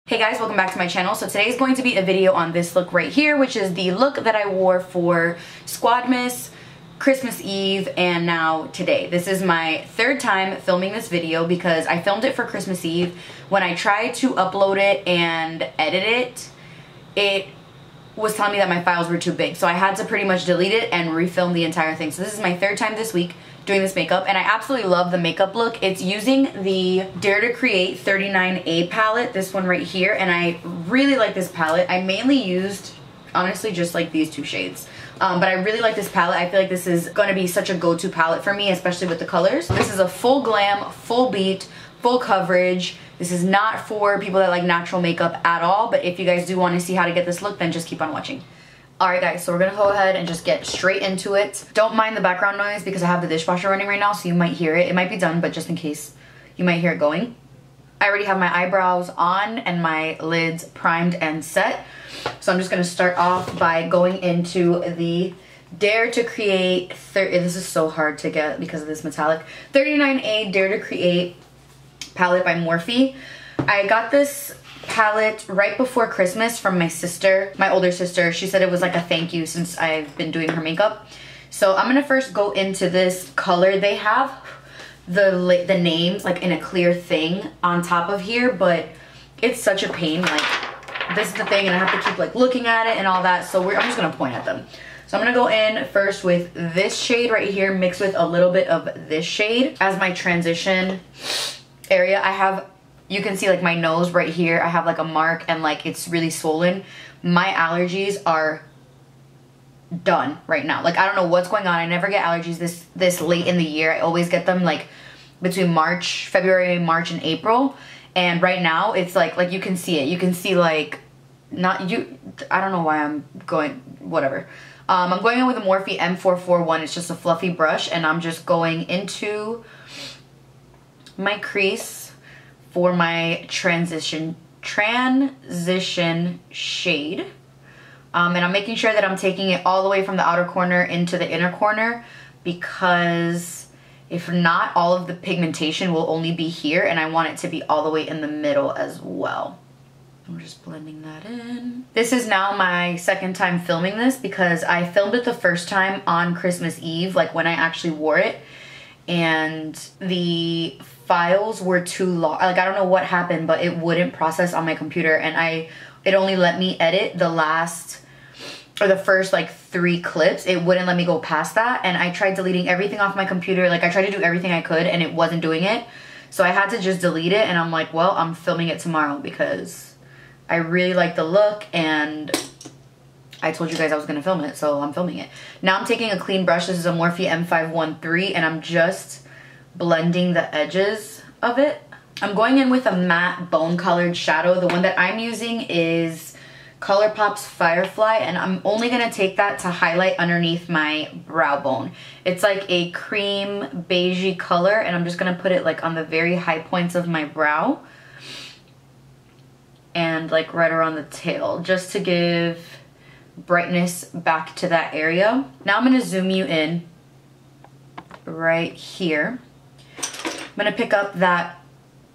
Hey guys, welcome back to my channel. So today is going to be a video on this look right here, which is the look that I wore for Squadmas, Christmas Eve, and now today. This is my third time filming this video because I filmed it for Christmas Eve. When I tried to upload it and edit it, it was telling me that my files were too big. So I had to pretty much delete it and refilm the entire thing. So this is my third time this week doing this makeup, and I absolutely love the makeup look. It's using the Dare to Create 39A palette, this one right here, and I really like this palette. I mainly used, honestly, just like these two shades. But I really like this palette. I feel like this is going to be such a go-to palette for me, especially with the colors. This is a full glam, full beat, full coverage. This is not for people that like natural makeup at all, but if you guys do want to see how to get this look, then just keep on watching. Alright guys, so we're gonna go ahead and just get straight into it. Don't mind the background noise because I have the dishwasher running right now, so you might hear it. It might be done, but just in case, you might hear it going. I already have my eyebrows on and my lids primed and set. So I'm just gonna start off by going into the Dare to Create, this is so hard to get because of this metallic, 39A Dare to Create palette by Morphe. I got this palette right before Christmas from my sister, my older sister. She said it was like a thank you since I've been doing her makeup. So I'm gonna first go into this color. They have the names like in a clear thing on top of here, but it's such a pain. Like, this is the thing, and I have to keep like looking at it and all that, so I'm just gonna point at them. So I'm gonna go in first with this shade right here mixed with a little bit of this shade as my transition area. I have, you can see like my nose right here, I have like a mark and like it's really swollen. My allergies are done right now. Like, I don't know what's going on. I never get allergies this late in the year. I always get them like between February, March, and April. And right now it's like you can see it. You can see like, I don't know why I'm going, whatever. I'm going in with a Morphe M441. It's just a fluffy brush, and I'm just going into my crease for my transition shade. And I'm making sure that I'm taking it all the way from the outer corner into the inner corner, because if not, all of the pigmentation will only be here, and I want it to be all the way in the middle as well. I'm just blending that in. This is now my second time filming this because I filmed it the first time on Christmas Eve, like when I actually wore it, and the files were too long. Like, I don't know what happened, but it wouldn't process on my computer, and it only let me edit the first like 3 clips. It wouldn't let me go past that, and I tried deleting everything off my computer. Like, I tried to do everything I could and it wasn't doing it, so I had to just delete it. And I'm like, well, I'm filming it tomorrow because I really like the look, and I told you guys I was gonna film it, so I'm filming it. Now I'm taking a clean brush. This is a Morphe M513, and I'm just blending the edges of it. I'm going in with a matte bone colored shadow. The one that I'm using is Colourpop's Firefly, and I'm only gonna take that to highlight underneath my brow bone. It's like a cream beigey color, and I'm just gonna put it like on the very high points of my brow and like right around the tail, just to give brightness back to that area. Now I'm gonna zoom you in right here. I'm gonna pick up that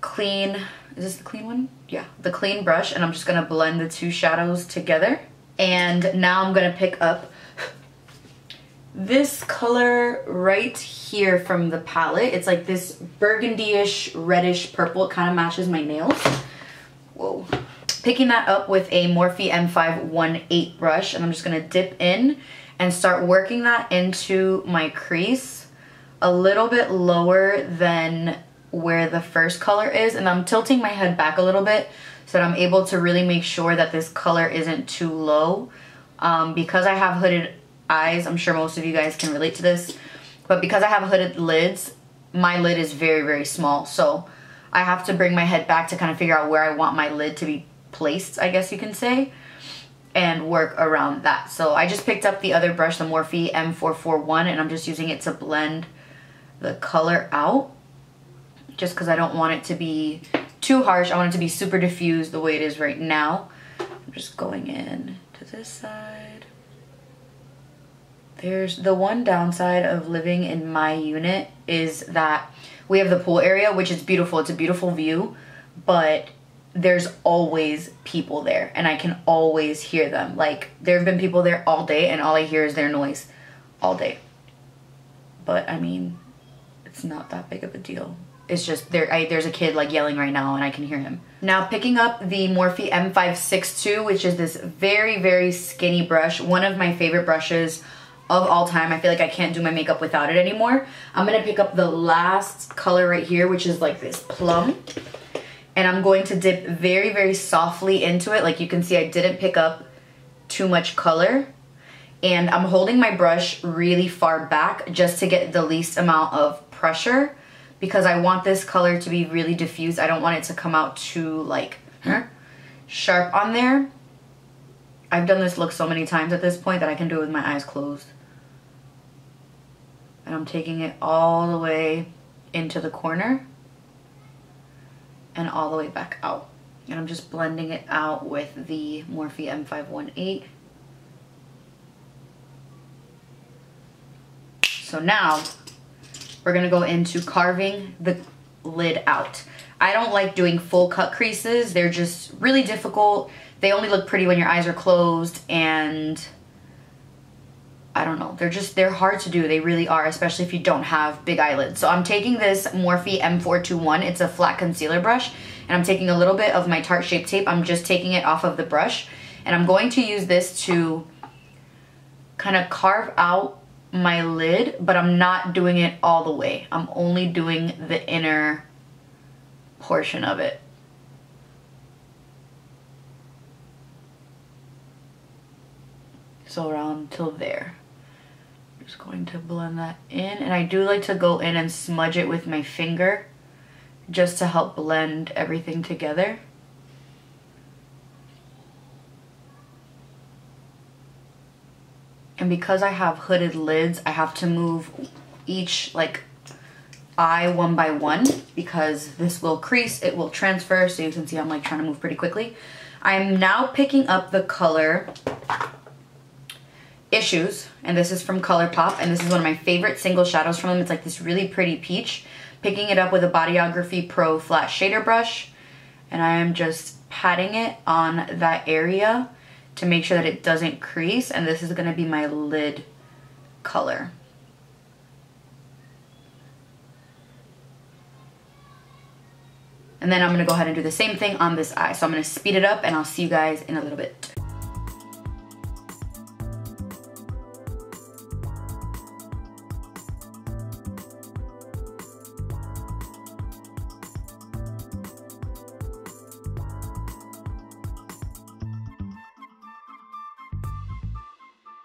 clean, is this the clean one? Yeah, the clean brush, and I'm just gonna blend the two shadows together. And now I'm gonna pick up this color right here from the palette. It's like this burgundy-ish, reddish purple. It kind of matches my nails. Whoa. Picking that up with a Morphe M518 brush, and I'm just gonna dip in and start working that into my crease a little bit lower than where the first color is, and I'm tilting my head back a little bit so that I'm able to really make sure that this color isn't too low. Because I have hooded eyes, I'm sure most of you guys can relate to this, but because I have hooded lids, my lid is very, very small, so I have to bring my head back to kind of figure out where I want my lid to be placed, I guess you can say, and work around that. So I just picked up the other brush, the Morphe M441, and I'm just using it to blend the color out, just because I don't want it to be too harsh. I want it to be super diffused the way it is right now. I'm just going in to this side. There's the one downside of living in my unit is that we have the pool area, which is beautiful. It's a beautiful view, but there's always people there and I can always hear them. Like, there have been people there all day and all I hear is their noise all day. But I mean, it's not that big of a deal. It's just there's a kid like yelling right now and I can hear him. Now picking up the Morphe M562, which is this very, very skinny brush. One of my favorite brushes of all time. I feel like I can't do my makeup without it anymore. I'm gonna pick up the last color right here, which is like this plum. And I'm going to dip very, very softly into it. Like you can see, I didn't pick up too much color. And I'm holding my brush really far back just to get the least amount of pressure, because I want this color to be really diffused. I don't want it to come out too like sharp on there. I've done this look so many times at this point that I can do it with my eyes closed. And I'm taking it all the way into the corner and all the way back out. And I'm just blending it out with the Morphe M518. So now we're gonna go into carving the lid out. I don't like doing full cut creases. They're just really difficult. They only look pretty when your eyes are closed, and I don't know, they're hard to do. They really are, especially if you don't have big eyelids. So I'm taking this Morphe M421. It's a flat concealer brush, and I'm taking a little bit of my Tarte Shape Tape. I'm just taking it off of the brush, and I'm going to use this to kind of carve out my lid, but I'm not doing it all the way. I'm only doing the inner portion of it. So around till there. I'm just going to blend that in, and I do like to go in and smudge it with my finger just to help blend everything together. And because I have hooded lids, I have to move each like eye one by one, because this will crease, it will transfer, so you can see I'm like trying to move pretty quickly. I'm now picking up the color Issues, and this is from Colourpop, and this is one of my favorite single shadows from them. It's like this really pretty peach. Picking it up with a Bodyography Pro flat shader brush, and I am just patting it on that area to make sure that it doesn't crease, and this is going to be my lid color. And then I'm going to go ahead and do the same thing on this eye. So I'm going to speed it up, and I'll see you guys in a little bit.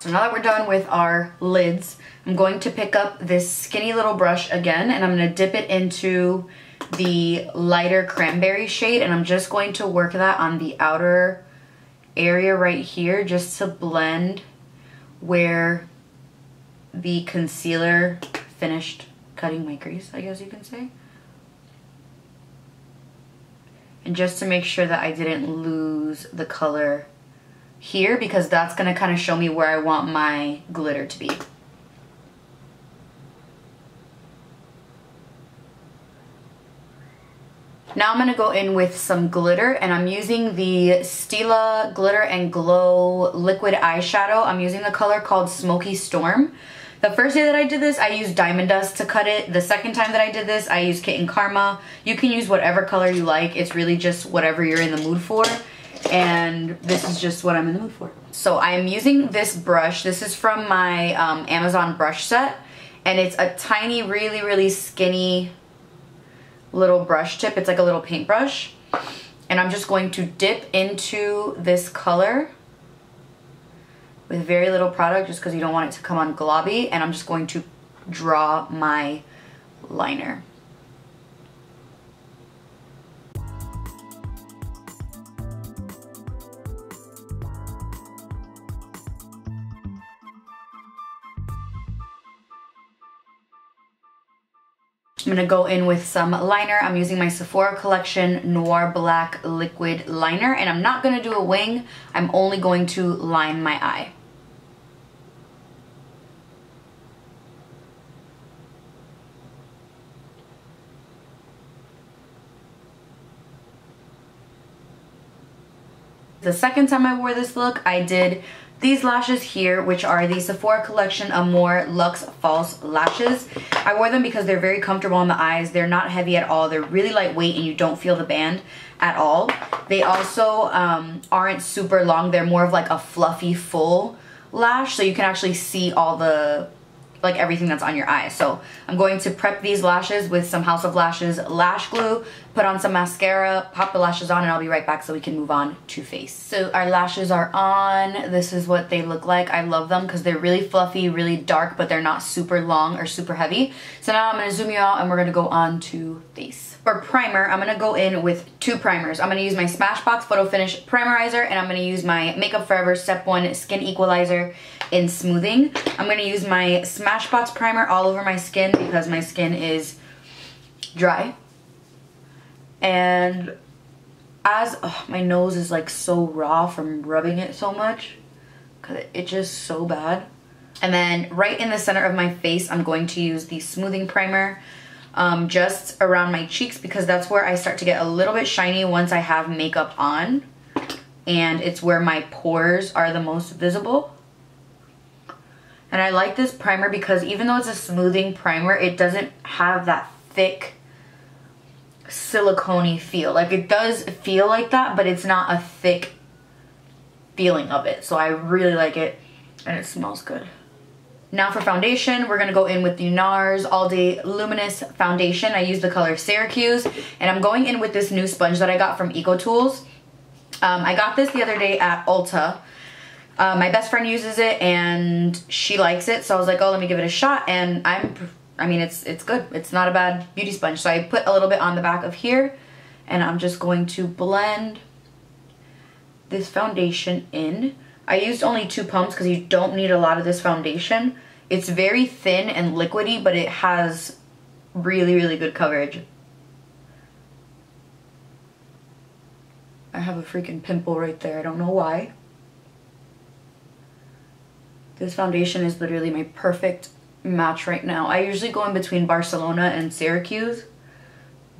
So now that we're done with our lids, I'm going to pick up this skinny little brush again, and I'm going to dip it into the lighter cranberry shade, and I'm just going to work that on the outer area right here just to blend where the concealer finished cutting my crease, I guess you can say. And just to make sure that I didn't lose the color here, because that's going to kind of show me where I want my glitter to be. Now I'm going to go in with some glitter, and I'm using the Stila Glitter and Glow liquid eyeshadow. I'm using the color called Smoky Storm. The first day that I did this, I used Diamond Dust to cut it. The second time that I did this, I used Kitten Karma. You can use whatever color you like. It's really just whatever you're in the mood for. And this is just what I'm in the mood for. So I am using this brush. This is from my Amazon brush set, and it's a tiny, really, really skinny little brush tip. It's like a little paintbrush, and I'm just going to dip into this color with very little product, just because you don't want it to come on globby, and I'm just going to draw my liner. I'm going to go in with some liner. I'm using my Sephora collection Noir Black Liquid Liner, and I'm not going to do a wing. I'm only going to line my eye. The second time I wore this look, I did these lashes here, which are the Sephora Collection Amour Luxe False Lashes. I wore them because they're very comfortable on the eyes. They're not heavy at all. They're really lightweight and you don't feel the band at all. They also aren't super long. They're more of like a fluffy full lash, so you can actually see all the, like everything that's on your eyes. So I'm going to prep these lashes with some House of Lashes lash glue, put on some mascara, pop the lashes on, and I'll be right back so we can move on to face. So our lashes are on. This is what they look like. I love them because they're really fluffy, really dark, but they're not super long or super heavy. So now I'm going to zoom you out and we're going to go on to face. For primer, I'm going to go in with two primers. I'm going to use my Smashox Photo Finish Primerizer, and I'm going to use my Makeup Forever Step 1 Skin Equalizer in Smoothing. I'm going to use my Smashbox primer all over my skin because my skin is dry. And my nose is like so raw from rubbing it so much because it itches so bad. And then right in the center of my face, I'm going to use the smoothing primer just around my cheeks because that's where I start to get a little bit shiny once I have makeup on. And it's where my pores are the most visible. And I like this primer because even though it's a smoothing primer, it doesn't have that thick silicone-y feel. Like it does feel like that, but it's not a thick feeling of it. So I really like it and it smells good. Now for foundation, we're gonna go in with the Nars All Day Luminous Foundation. I use the color Syracuse, and I'm going in with this new sponge that I got from EcoTools. I got this the other day at Ulta. My best friend uses it and she likes it, so I was like, oh, let me give it a shot, and I mean, it's good. It's not a bad beauty sponge. So I put a little bit on the back of here, and I'm just going to blend this foundation in. I used only 2 pumps because you don't need a lot of this foundation. It's very thin and liquidy, but it has really, really good coverage. I have a freaking pimple right there. I don't know why. This foundation is literally my perfect match right now. I usually go in between Barcelona and Syracuse,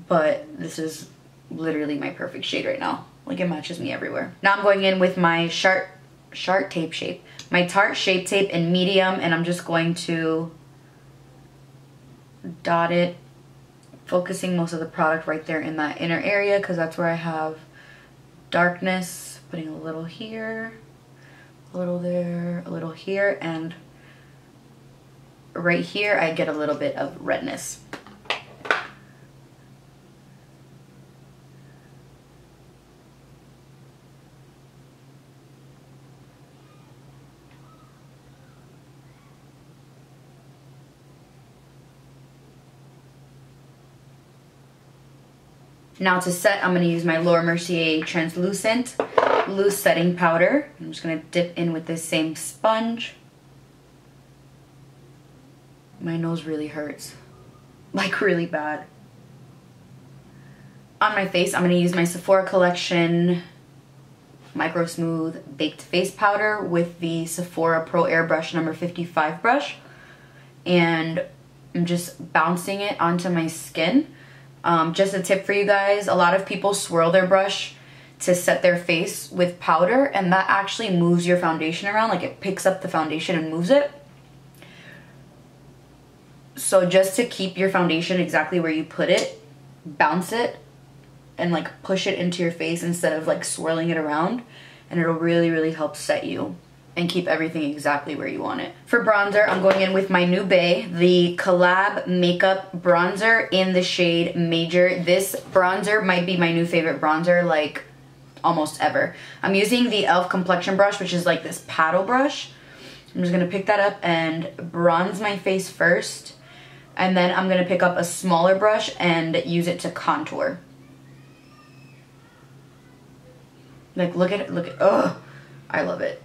but this is literally my perfect shade right now. Like, it matches me everywhere. Now I'm going in with my Tarte Shape Tape in medium, and I'm just going to dot it, focusing most of the product right there in that inner area because that's where I have darkness. Putting a little here, a little there, a little here, and right here I get a little bit of redness. Now to set, I'm going to use my Laura Mercier Translucent Loose Setting Powder. I'm just going to dip in with this same sponge. My nose really hurts, like really bad. On my face, I'm going to use my Sephora Collection Micro Smooth Baked Face Powder with the Sephora Pro Airbrush number 55 brush. And I'm just bouncing it onto my skin. Just a tip for you guys, a lot of people swirl their brush to set their face with powder, and that actually moves your foundation around. Like, it picks up the foundation and moves it. So just to keep your foundation exactly where you put it, bounce it and like push it into your face instead of like swirling it around, and it'll really, really help set you and keep everything exactly where you want it. For bronzer, I'm going in with my MUFE, the Collab Makeup Bronzer in the shade Major. This bronzer might be my new favorite bronzer, like almost ever. I'm using the e.l.f. complexion brush, which is like this paddle brush. I'm just gonna pick that up and bronze my face first, and then I'm gonna pick up a smaller brush and use it to contour. Like, look at it, ugh, I love it.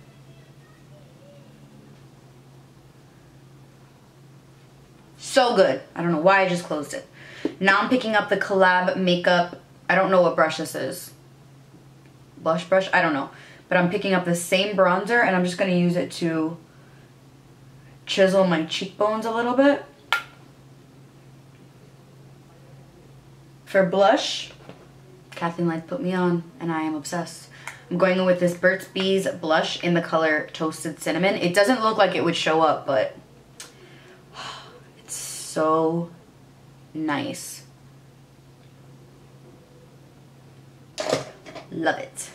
So good. I don't know why I just closed it. Now I'm picking up the Collab Makeup, I don't know what brush this is. Blush brush? I don't know. But I'm picking up the same bronzer, and I'm just going to use it to chisel my cheekbones a little bit. For blush, Kathleen Lights put me on, and I am obsessed. I'm going in with this Burts Bees Blush in the color Toasted Cinnamon. It doesn't look like it would show up, but it's so nice. Love it.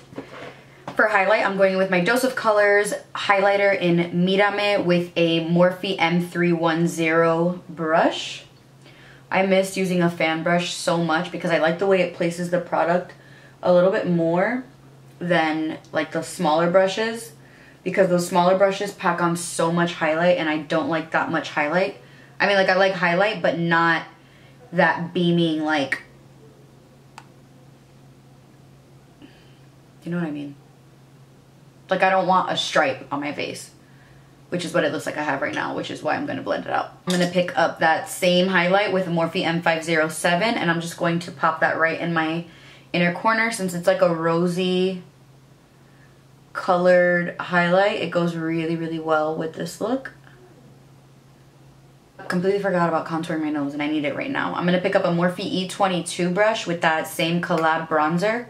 For highlight, I'm going with my Dose of Colors highlighter in Mirame with a Morphe M310 brush. I missed using a fan brush so much because I like the way it places the product a little bit more than like the smaller brushes, because those smaller brushes pack on so much highlight and I don't like that much highlight. I mean, like, I like highlight, but not that beaming, like, you know what I mean? Like, I don't want a stripe on my face, which is what it looks like I have right now, which is why I'm going to blend it out. I'm going to pick up that same highlight with a Morphe M507, and I'm just going to pop that right in my inner corner. Since it's like a rosy colored highlight, it goes really, really well with this look. Completely forgot about contouring my nose, and I need it right now. I'm going to pick up a Morphe E22 brush with that same Collab bronzer.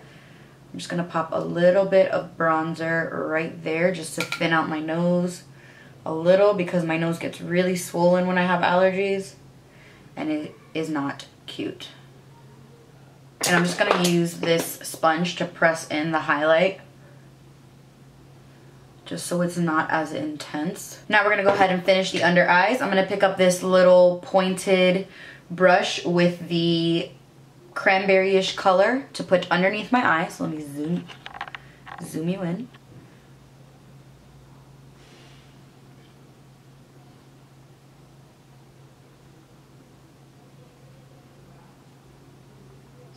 I'm just going to pop a little bit of bronzer right there just to thin out my nose a little, because my nose gets really swollen when I have allergies and it is not cute. And I'm just going to use this sponge to press in the highlight just so it's not as intense. Now we're going to go ahead and finish the under eyes. I'm going to pick up this little pointed brush with the cranberry-ish color to put underneath my eyes. So let me zoom you in.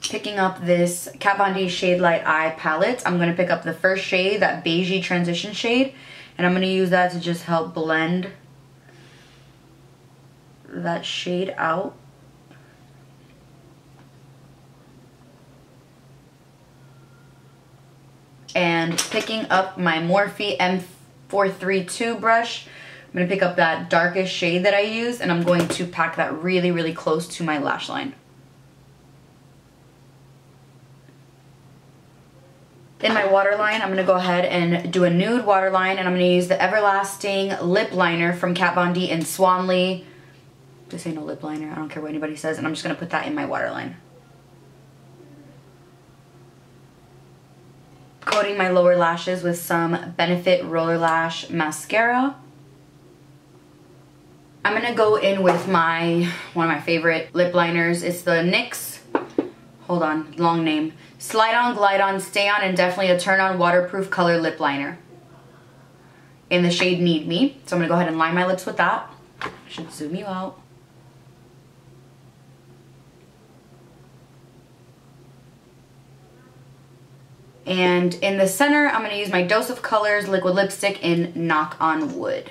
Picking up this Kat Von D Shade Light Eye palette. I'm going to pick up the first shade, that beigey transition shade, and I'm going to use that to just help blend that shade out. And picking up my Morphe M432 brush, I'm going to pick up that darkest shade that I use, and I'm going to pack that really, really close to my lash line. In my waterline, I'm going to go ahead and do a nude waterline, and I'm going to use the Everlasting Lip Liner from Kat Von D in Swanly. This ain't no lip liner, I don't care what anybody says, and I'm just going to put that in my waterline. Coating my lower lashes with some Benefit Roller Lash Mascara. I'm going to go in with one of my favorite lip liners. It's the NYX, hold on, long name, Slide On, Glide On, Stay On, and Definitely a Turn On Waterproof Color Lip Liner in the shade Need Me. So I'm going to go ahead and line my lips with that. I should zoom you out. And in the center, I'm going to use my Dose of Colors liquid lipstick in Knock on Wood.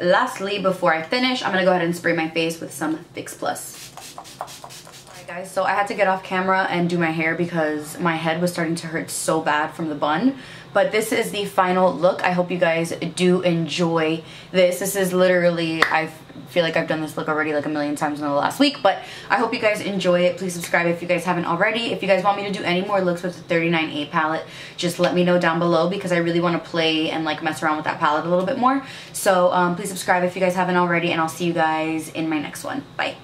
Lastly, before I finish, I'm going to go ahead and spray my face with some Fix Plus. Alright guys, so I had to get off camera and do my hair because my head was starting to hurt so bad from the bun. But this is the final look. I hope you guys do enjoy this. This is literally, I feel like I've done this look already like a million times in the last week, but I hope you guys enjoy it. Please subscribe if you guys haven't already. If you guys want me to do any more looks with the 39A palette, just let me know down below, because I really want to play and like mess around with that palette a little bit more. So please subscribe if you guys haven't already, and I'll see you guys in my next one. Bye.